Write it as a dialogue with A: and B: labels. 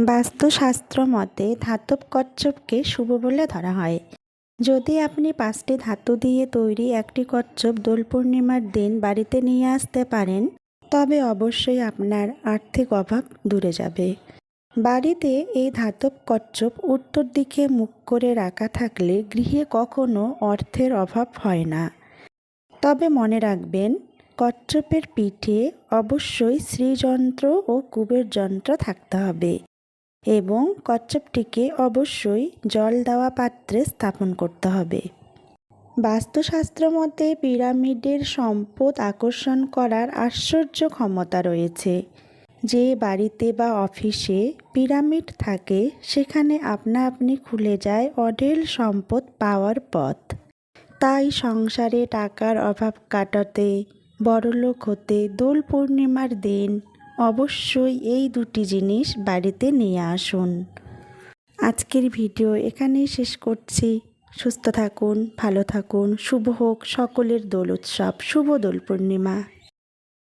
A: বাস্তুশাস্ত্র মতে ধাতব কচ্ছপকে শুভ বলে ধরা হয়। যদি আপনি 5টি ধাতু দিয়ে তৈরি একটি কচ্ছপ দোল পূর্ণিমার দিন বাড়িতে নিয়ে আসতে পারেন, তবে অবশ্যই আপনার আর্থিক অভাব দূরে যাবে। বাড়িতে এই ধাতব কচ্ছপ উত্তর দিকে মুখ করে রাখা থাকলে গৃহে কখনো অর্থের অভাব হয় না। তবে মনে রাখবেন, কচ্ছপের পিঠে অবশ্যই শ্রীযন্ত্র ও কুবের যন্ত্র থাকতে হবে এবং কচ্ছপটিকে অবশ্যই জল দেওয়া পাত্রে স্থাপন করতে হবে। বাস্তুশাস্ত্র মতে পিরামিডের সম্পদ আকর্ষণ করার আশ্চর্য ক্ষমতা রয়েছে। যে বাড়িতে বা অফিসে পিরামিড থাকে সেখানে আপনা আপনি খুলে যায় অঢেল সম্পদ পাওয়ার পথ। তাই সংসারে টাকার অভাব কাটাতে, বড়লোক হতে দোল পূর্ণিমার দিন অবশ্যই এই দুটি জিনিস বাড়িতে নিয়ে আসুন। আজকের ভিডিও এখানেই শেষ করছি। সুস্থ থাকুন, ভালো থাকুন। শুভ হোক সকলের দোল উৎসব। শুভ দোল পূর্ণিমা।